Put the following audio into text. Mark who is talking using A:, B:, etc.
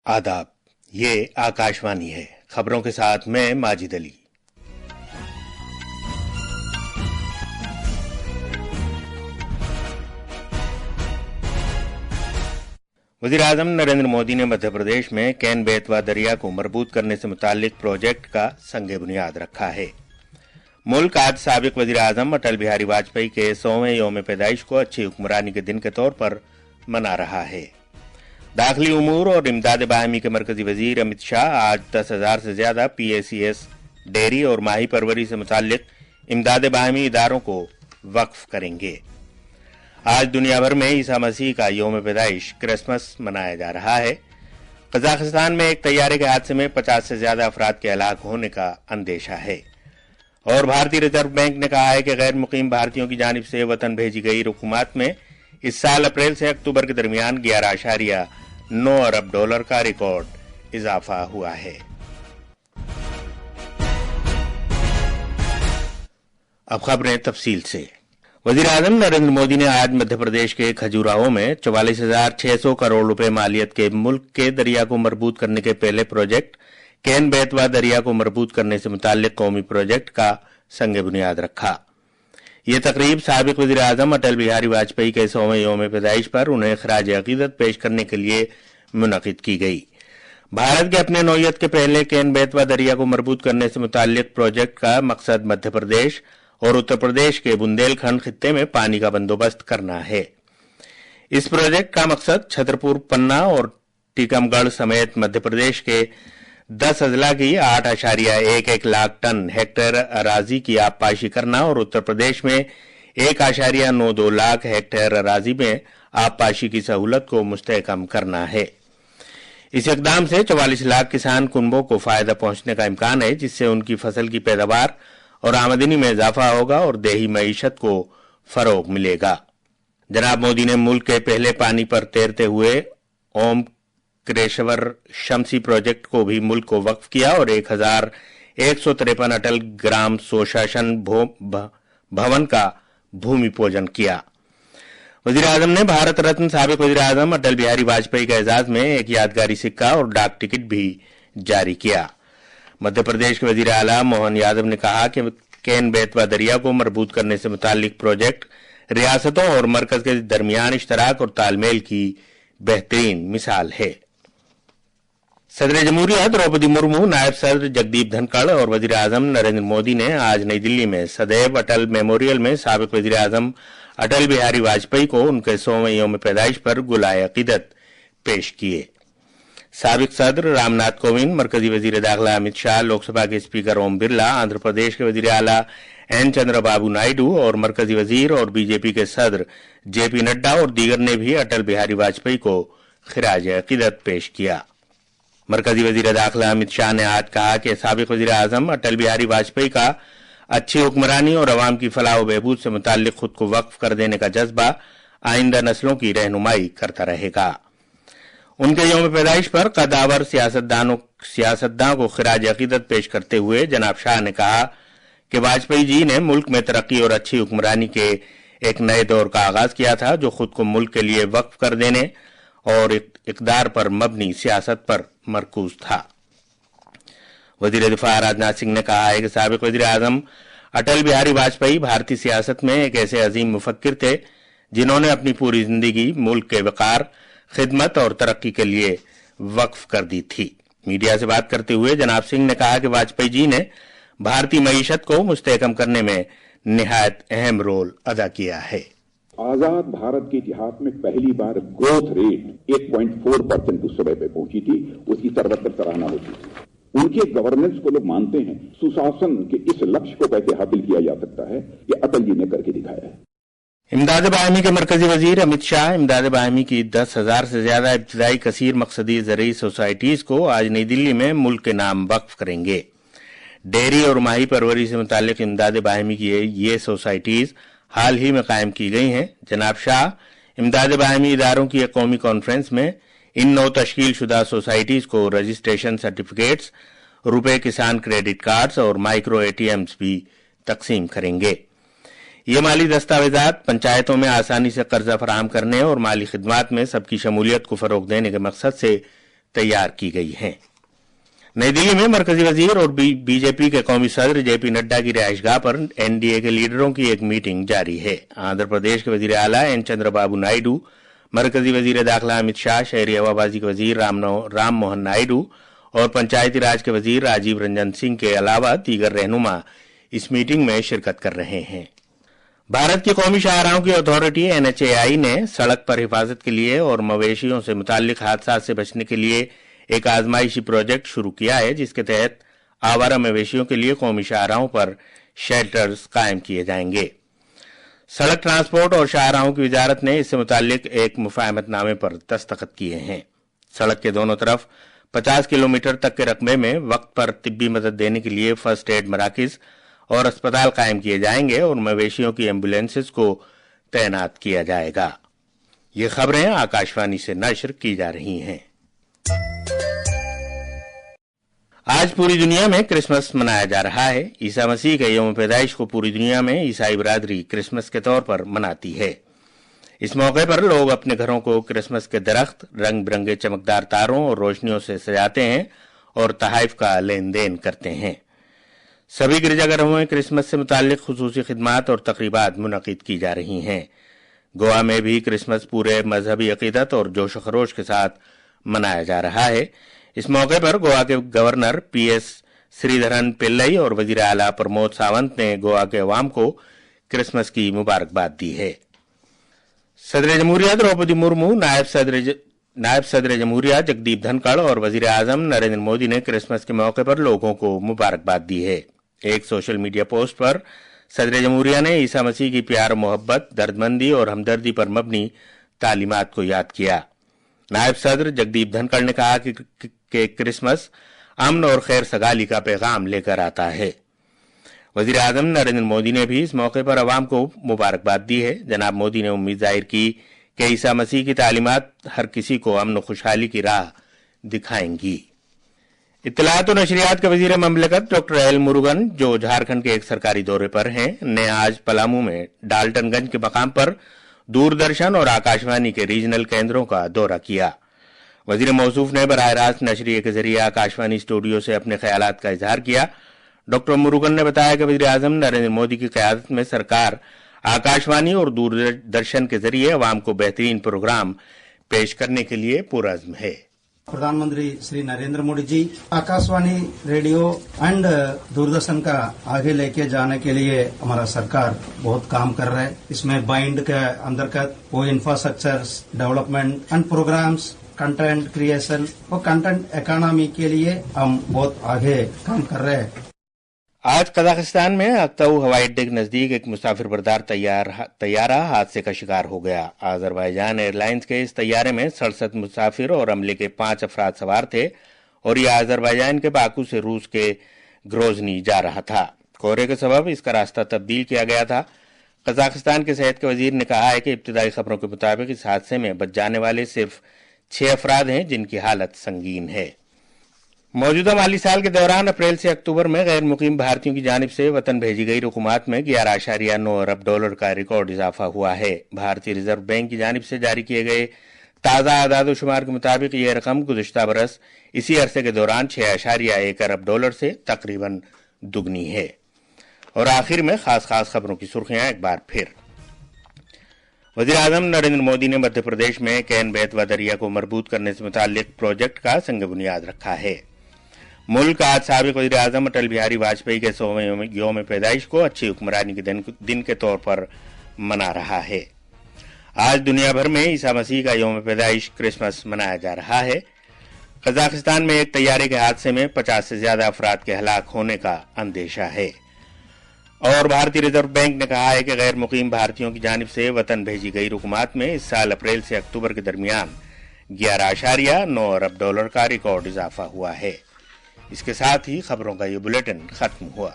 A: आदाब, ये आकाशवाणी है। खबरों के साथ मैं माजिद अली। वज़ीर-ए-आज़म नरेंद्र मोदी ने मध्य प्रदेश में केन बेतवा दरिया को मजबूत करने से मुताल्लिक प्रोजेक्ट का संग बुनियाद रखा है। मुल्क आज साबिक वज़ीर-ए-आज़म अटल बिहारी वाजपेयी के 100वें यौम पैदाइश को अच्छी हुक्मरानी के दिन के तौर पर मना रहा है। दाखिली उमूर और इमदाद बाहमी के मरकजी वजीर अमित शाह आज 10,000 से ज्यादा PACS डेयरी और माही परवरी से मुताल्लिक इमदाद बाहमी इदारों को वक्फ करेंगे। आज दुनिया भर में ईसा मसीह का यौम पैदाइश क्रिसमस मनाया जा रहा है। कजाकिस्तान में एक तैयारे के हादसे में 50 से ज्यादा अफराद के हलाक होने का अंदेशा है। और भारतीय रिजर्व बैंक ने कहा है कि गैर मुकीम भारतीयों की जानिब से वतन भेजी गई रकूमात में इस साल अप्रैल से अक्टूबर के दरमियान 11.9 अरब डॉलर का रिकॉर्ड इजाफा हुआ है। अब खबरें तफसील से। वज़ीर-ए-आज़म नरेंद्र मोदी ने आज मध्य प्रदेश के खजुराहो में 44,600 करोड़ रुपए मालियत के मुल्क के दरिया को मजबूत करने के पहले प्रोजेक्ट केन बेतवा दरिया को मजबूत करने से मुताल्लिक कौमी प्रोजेक्ट का संग बुनियाद रखा। ये तकरीब साबिक वज़ीर-ए-आज़म अटल बिहारी वाजपेयी के 100वें यौम पैदाइश पर उन्हें खराज अकीदत पेश करने के लिए मुनक़िद की गई। भारत के अपने नौयत के पहले केन बेतवा दरिया को मजबूत करने से मुताल्लिक प्रोजेक्ट का मकसद मध्य प्रदेश और उत्तर प्रदेश के बुंदेलखंड खित्ते में पानी का बंदोबस्त करना है। इस प्रोजेक्ट का मकसद छतरपुर, पन्ना और टीकमगढ़ समेत मध्य प्रदेश के 10 अजला की 8.11 लाख टन हेक्टेयर अराजी की आबपाशी करना और उत्तर प्रदेश में 1.92 लाख हेक्टेयर अराजी में आबपाशी की सहूलत को मुस्तहकम करना है। इस इकदाम से 44 लाख किसान कुनबों को फायदा पहुंचने का इम्कान है, जिससे उनकी फसल की पैदावार और आमदनी में इजाफा होगा और देही मईशत को फरोग मिलेगा। जनाब मोदी ने मुल्क के पहले पानी पर तैरते हुए ओम क्रेशवर शमसी प्रोजेक्ट को भी मुल्क को वक्फ किया और 1153 अटल ग्राम स्वशासन भवन का भूमि पूजन किया। वज़ीर-ए-आज़म ने भारत रत्न साबिक वज़ीर-ए-आज़म अटल बिहारी वाजपेयी के एजाज में एक यादगारी सिक्का और डाक टिकट भी जारी किया। मध्य प्रदेश के वज़ीर आला मोहन यादव ने कहा कि केन बेतवा दरिया को मजबूत करने से मुताल्लिक प्रोजेक्ट रियासतों और मरकज के दरमियान इश्तराक और तालमेल की बेहतरीन मिसाल है। सदर जमहूरिया द्रौपदी मुर्मू, नायब सदर जगदीप धनखड़ और वज़ीर-ए-आज़म नरेंद्र मोदी ने आज नई दिल्ली में सदैव अटल मेमोरियल में साबिक वज़ीर-ए-आज़म अटल बिहारी वाजपेयी को उनके 100वें यौम पैदाइश पर गुलाए अकीदत पेश किए। साबिक सदर रामनाथ कोविंद, मरकजी वजीर दाखिला अमित शाह, लोकसभा के स्पीकर ओम बिरला, आंध्र प्रदेश के वजीर आला एन चंद्रबाबू नायडू और मरकजी वजीर और बीजेपी के सदर JP नड्डा और दीगर ने भी अटल बिहारी वाजपेयी को खिराज अकीदत पेश किया। मरकजी वजीर दाखिला अमित शाह ने आज कहा कि साबिक वजीर आजम अटल बिहारी वाजपेयी का अच्छी हुक्मरानी और अवाम की फलाह व बहबूद से मुताल्लिक खुद को वक्फ कर देने का जज्बा आइंदा नस्लों की रहनुमाई करता रहेगा। उनके यौम पैदाइश पर कदावर सियासतदान को खिराज अकीदत पेश करते हुए जनाब शाह ने कहा कि वाजपेयी जी ने मुल्क में तरक्की और अच्छी हुक्मरानी के एक नए दौर का आगाज किया था, जो खुद को मुल्क के लिए वक्फ कर देने और इक़दार पर मबनी सियासत पर मरकूज था। वजीर दिफा राजनाथ सिंह ने कहा है कि साबिक वजीर आजम अटल बिहारी वाजपेयी भारतीय सियासत में एक ऐसे अजीम मुफक्किर थे जिन्होंने अपनी पूरी जिंदगी मुल्क के वकार, खिदमत और तरक्की के लिए वक्फ कर दी थी। मीडिया से बात करते हुए जनाब सिंह ने कहा कि वाजपेयी जी ने भारतीय मईशत को मुस्तहकम करने में निहायत अहम रोल अदा किया है।
B: आजाद भारत के इतिहास में पहली बार ग्रोथ रेट 8.4% उस समय पे पहुंची थी। उसकी सर्वत्र सराहना होती थी। उनके गवर्नेंस को लोग मानते हैं। सुशासन के इस लक्ष्य को कैसे हासिल किया जा सकता है, ये अटल जी ने करके दिखाया है।
A: इमदाद बाहमी के मरकजी वजीर अमित शाह इमदाद बाहमी की 10,000 से ज्यादा इब्तदाई कसीर मकसदी ज़रई सोसाइटीज को आज नई दिल्ली में मुल्क के नाम वक्फ करेंगे। डेयरी और माही परवरी से मुताल्लिक इमदाद बाहमी की ये सोसाइटीज हाल ही में कायम की गई हैं। जनाब शाह इमदाद बाहमी इदारों की एक कौमी कॉन्फ्रेंस में इन 9 तश्कील शुदा सोसाइटीज को रजिस्ट्रेशन सर्टिफिकेट्स, रुपए किसान क्रेडिट कार्ड्स और माइक्रो ATMs भी तकसीम करेंगे। ये माली दस्तावेजात पंचायतों में आसानी से कर्जा फराहम करने और माली खिदमात में सबकी शमूलियत को फरोग देने के मकसद से तैयार की गई हैं। नई दिल्ली में मरकजी वजीर और बीजेपी के कौमी सदर जेपी नड्डा की रिहाइशगाह पर एनडीए के लीडरों की एक मीटिंग जारी है। आंध्र प्रदेश के वजीर आला एन चंद्रबाबू नायडू, मरकजी वजीर दाखिला अमित शाह, शहरी हवाबाजी के वजीर राम मोहन नायडू और पंचायती राज के वजीर राजीव रंजन सिंह के अलावा दीगर रहनुमा इस मीटिंग में शिरकत कर रहे हैं। भारत की कौमी शाहराहों की अथॉरिटी एनएचएआई ने सड़क पर हिफाजत के लिए और मवेशियों से मुताल्लिक हादसा से बचने के लिए एक आजमाइशी प्रोजेक्ट शुरू किया है, जिसके तहत आवारा मवेशियों के लिए कौमी शाहराहों पर शेल्टर्स कायम किए जाएंगे। सड़क ट्रांसपोर्ट और शाहराहों की वजारत ने इससे मुताल्लिक एक मुफाहमतनामे पर दस्तखत किए हैं। सड़क के दोनों तरफ 50 किलोमीटर तक के रकबे में वक्त पर तिब्बी मदद देने के लिए फर्स्ट एड मराकिज और अस्पताल कायम किए जाएंगे और मवेशियों की एम्बुलेंसेस को तैनात किया जाएगा। ये खबरें आकाशवाणी से नश्र की जा रही हैं। आज पूरी दुनिया में क्रिसमस मनाया जा रहा है। ईसा मसीह के यौम पैदाइश को पूरी दुनिया में ईसाई बिरादरी क्रिसमस के तौर पर मनाती है। इस मौके पर लोग अपने घरों को क्रिसमस के दरख्त, रंग बिरंगे चमकदार तारों और रोशनियों से सजाते हैं और तहाइफ का लेन देन करते हैं। सभी गिरजाघरों में क्रिसमस से मुताल्लिक खुसूसी खिदमात और तकरीबात मुनक़िद की जा रही हैं। गोवा में भी क्रिसमस पूरे मजहबी अकीदत और जोश खरोश के साथ मनाया जा रहा है। इस मौके पर गोवा के गवर्नर पीएस श्रीधरन पिल्लई और वजीर आला प्रमोद सावंत ने गोवा के अवाम को क्रिसमस की मुबारकबाद दी है। सदर जमहूरिया द्रौपदी मुर्मू, नायब सदर जमहूरिया जगदीप धनखड़ और वजीर आजम नरेंद्र मोदी ने क्रिसमस के मौके पर लोगों को मुबारकबाद दी है। एक सोशल मीडिया पोस्ट पर सदर जमहूरिया ने ईसा मसीह की प्यार, मोहब्बत, दर्दमंदी और हमदर्दी पर मबनी तालीमात को याद किया। नायब सदर जगदीप धनखड़ ने कहा कि क्रिसमस अमन और खैर सगाली का पैगाम लेकर आता है। वजीर आजम नरेंद्र मोदी ने भी इस मौके पर अवाम को मुबारकबाद दी है। जनाब मोदी ने उम्मीद जाहिर की कि ईसा मसीह की तालीमात हर किसी को अमन और खुशहाली की राह दिखाएंगी। इत्तलात और नशरियात के वजीर ममलकत डॉक्टर एल मुरुगन, जो झारखंड के एक सरकारी दौरे पर हैं, ने आज पलामू में डाल्टनगंज के मकाम पर दूरदर्शन और आकाशवाणी के रीजनल केंद्रों का दौरा किया। वजीर मौसूफ ने बराह रास्त नशरिये के जरिए आकाशवाणी स्टूडियो से अपने ख्यालात का इजहार किया। डॉक्टर मुरुगन ने बताया कि वजीर आजम नरेंद्र मोदी की क़यादत में सरकार आकाशवाणी और दूरदर्शन के जरिए अवाम को बेहतरीन प्रोग्राम पेश करने के लिए पुरअज़्म है।
C: प्रधानमंत्री श्री नरेंद्र मोदी जी आकाशवाणी, रेडियो एंड दूरदर्शन का आगे लेके जाने के लिए हमारा सरकार बहुत काम कर रहा है। इसमें बाइंड के अंतर्गत वो infrastructure development and programs, content creation और कंटेंट इकोनॉमी के लिए हम बहुत आगे काम कर रहे हैं।
A: आज कजाकिस्तान में अक्ताऊ हवाई अड्डे के नजदीक एक मुसाफिर बरदार तैयारा हादसे का शिकार हो गया। अजरबैजान एयरलाइंस के इस तैयारे में 67 मुसाफिर और अमले के 5 अफराद सवार थे और यह अजरबैजान के बाकू से रूस के ग्रोजनी जा रहा था। कोहरे के सबब इसका रास्ता तब्दील किया गया था। कजाकिस्तान के सेहत के वजीर ने कहा है कि इब्तिदाई खबरों के मुताबिक इस हादसे में बच जाने वाले सिर्फ 6 अफराद हैं, जिनकी हालत संगीन है। मौजूदा माली साल के दौरान अप्रैल से अक्टूबर में गैर मुकीम भारतीयों की जानिब से वतन भेजी गई रकूमात में 11.9 अरब डॉलर का रिकॉर्ड इजाफा हुआ है। भारतीय रिजर्व बैंक की जानिब से जारी किए गए ताज़ा आदाद शुमार के मुताबिक यह रकम गुज़िश्ता बरस इसी अरसे के दौरान 6.1 अरब डॉलर से तकरीबन दुगनी है। और आखिर में खास खबरों की सुर्खियां एक बार फिर। वज़ीर आज़म नरेंद्र मोदी ने मध्य प्रदेश में कैन बेतवा दरिया को मजबूत करने से मुताल्लिक प्रोजेक्ट का संग बुनियाद रखा है। मुल्क आज साबिक वज़ीर आज़म अटल बिहारी वाजपेयी के 100वें यौम पैदाइश को अच्छी हुक्मरानी के दिन के तौर पर मना रहा है। आज दुनिया भर में ईसा मसीह का यौम पैदाइश क्रिसमस मनाया जा रहा है। कजाकिस्तान में एक तैयारे के हादसे में 50 से ज्यादा अफराद के हलाक होने का अंदेशा है। और भारतीय रिजर्व बैंक ने कहा है कि गैर मुकीम भारतीयों की जानिब से वतन भेजी गई रकूमात में इस साल अप्रैल से अक्टूबर के दरमियान 11.9 अरब डॉलर का रिकॉर्ड इजाफा हुआ है। इसके साथ ही खबरों का ये बुलेटिन खत्म हुआ।